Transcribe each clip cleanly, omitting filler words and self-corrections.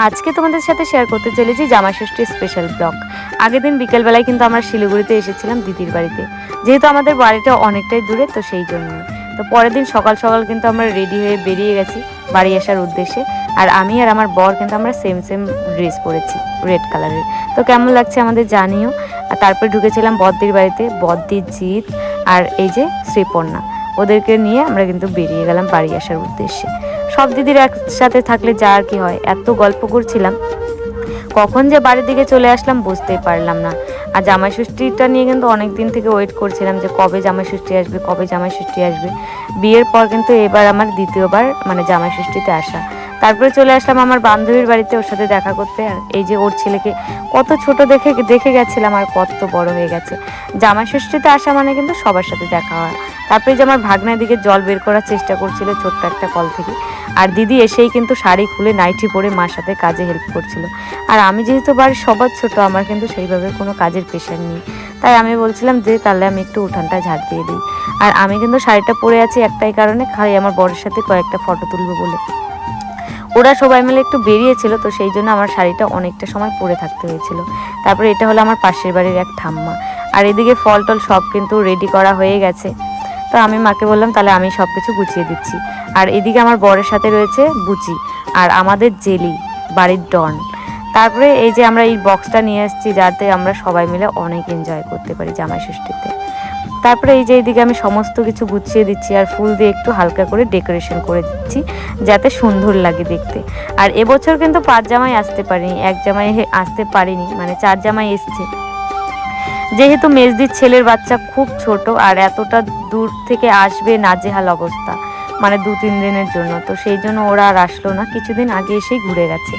আজকে তোমাদের সাথে শেয়ার করতে চলেছি জামাই ষষ্ঠীর স্পেশাল ব্লগ। আগের দিন বিকেলবেলায় কিন্তু আমরা শিলিগুড়িতে এসেছিলাম দিদির বাড়িতে, যেহেতু আমাদের বাড়িটা অনেকটাই দূরে, তো সেই জন্য তো পরের দিন সকাল সকাল কিন্তু আমরা রেডি হয়ে বেরিয়ে গেছি বাড়ি আসার উদ্দেশ্যে। আর আমি আর আমার বর কিন্তু আমরা সেম সেম ড্রেস পরেছি, রেড কালারের। তো কেমন লাগছে আমাদের জানিও। আর তারপরে ঢুকেছিলাম বদ্দির বাড়িতে, বদ্দির জিৎ আর এই যে শ্রীপর্ণা, ওদেরকে নিয়ে আমরা কিন্তু বেরিয়ে গেলাম বাড়ি আসার উদ্দেশ্যে। সব দিদির একসাথে থাকলে যা আর কি হয়, এত গল্প করছিলাম, কখন যে বাড়ির দিকে চলে আসলাম বুঝতেই পারলাম না। আর জামাই ষষ্ঠীটা নিয়ে কিন্তু অনেক দিন থেকে ওয়েট করছিলাম যে কবে জামাই ষষ্ঠী আসবে, কবে জামাই ষষ্ঠী আসবে। বিয়ের পর কিন্তু এবার আমার দ্বিতীয়বার মানে জামাই ষষ্ঠীতে আসা। তারপরে চলে আসলাম আমার বান্ধবীর বাড়িতে ওর সাথে দেখা করতে। আর এই যে ওর ছেলেকে কত ছোট দেখে দেখে গেছিলাম আর কত বড় হয়ে গেছে। জামাই ষষ্ঠীতে আসা মানে কিন্তু সবার সাথে দেখা হয়। তারপরে যে আমার ভাগ্নার দিকে জল বের করার চেষ্টা করছিল ছোট্ট একটা কল থেকে, আর দিদি এসেই কিন্তু শাড়ি খুলে নাইটি পরে মার সাথে কাজে হেল্প করছিল। আর আমি যেহেতু বাড়ির সবার ছোট, আমার কিন্তু সেইভাবে কোনো কাজের প্রেশার নেই, তাই আমি বলছিলাম যে তাহলে আমি একটু উঠানটা ঝাড় দিয়ে দিই। আর আমি কিন্তু শাড়িটা পরে আছি একটাই কারণে, খালি আমার বরের সাথে কয়েকটা ফটো তুলবো বলে। ওরা সবাই মিলে একটু বেরিয়েছিল, তো সেই জন্য আমার শাড়িটা অনেকটা সময় পরে থাকতে হয়েছিল। তারপরে এটা হলো আমার পাশের বাড়ির এক ঠাম্মা। আর এদিকে ফল টল সব কিন্তু রেডি করা হয়ে গেছে। তো আমি মাকে বললাম তাহলে আমি সব কিছু গুছিয়ে দিচ্ছি। আর এদিকে আমার বরের সাথে রয়েছে বুচি আর আমাদের জেলি, বাড়ির ডন। তারপরে এই যে আমরা এই বক্সটা নিয়ে এসেছি যাতে আমরা সবাই মিলে অনেক এনজয় করতে পারি জামাই ষষ্ঠীতে। তারপরে এই যে এইদিকে আমি সমস্ত কিছু গুছিয়ে দিচ্ছি আর ফুল দিয়ে একটু হালকা করে ডেকোরেশন করে দিচ্ছি যাতে সুন্দর লাগে দেখতে। আর এবছর কিন্তু 5 জামাই আসতে পারিনি, 1 জামাই আসতে পারিনি, মানে 4 জামাই এসছে। যেহেতু মেজদির ছেলের বাচ্চা খুব ছোট আর এতটা দূর থেকে আসবে, নাজেহাল অবস্থা, মানে 2-3 দিনের জন্য, তো সেই জন্য ওরা আর আসলো না, কিছুদিন আগে এসেই ঘুরে গেছে।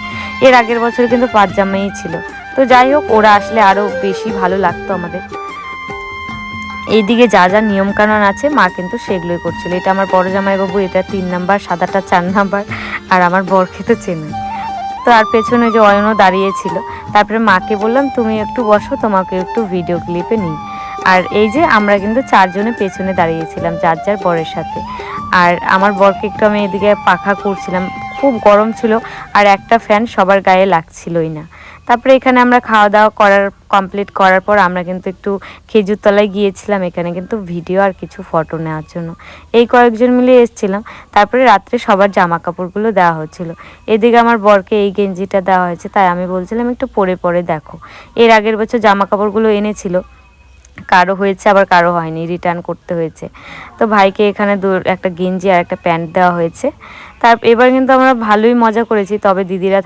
এর আগের বছর কিন্তু 5 জামাই ছিল। তো যাই হোক, ওরা আসলে আরও বেশি ভালো লাগতো আমাদের। এইদিকে যা যা নিয়মকানুন আছে মা কিন্তু সেগুলোই করছিল। এটা আমার বড় জামাইবাবু, এটা 3 নাম্বার, সাদাটা 4 নাম্বার, আর আমার বরকে তো চেনে। তো আর পেছনে যে অয়নও দাঁড়িয়েছিল। তারপরে মাকে বললাম তুমি একটু বসো, তোমাকে একটু ভিডিও ক্লিপে নিই। আর এই যে আমরা কিন্তু 4 জনে পেছনে দাঁড়িয়েছিলাম যার যার বরের সাথে। আর আমার বরকে একটু আমি এদিকে পাখা করছিলাম, খুব গরম ছিল আর একটা ফ্যান সবার গায়ে লাগছিলই না। তারপরে এখানে আমরা খাওয়া দাওয়া কমপ্লিট করার পর আমরা কিন্তু একটু খেজুর তলায় গিয়েছিলাম, এখানে কিন্তু ভিডিও আর কিছু ফটো নেওয়ার জন্য। এই কয়েকজন মিলে এসেছিলাম। তারপরে রাত্রে সবার জামা কাপড়গুলো দেওয়া হচ্ছিল। এদিকে আমার বরকে এই গেঞ্জিটা দেওয়া হয়েছে, তাই আমি বলছিলাম একটু পরে পরে দেখো। এর আগের বছর জামা কাপড়গুলো এনেছিল, কারো হয়েছে আবার কারো হয়নি, রিটার্ন করতে হয়েছে। তো ভাইকে এখানে একটা গেঞ্জি আর একটা প্যান্ট দেওয়া হয়েছে। এবার কিন্তু আমরা ভালোই মজা করেছি, তবে দিদিরা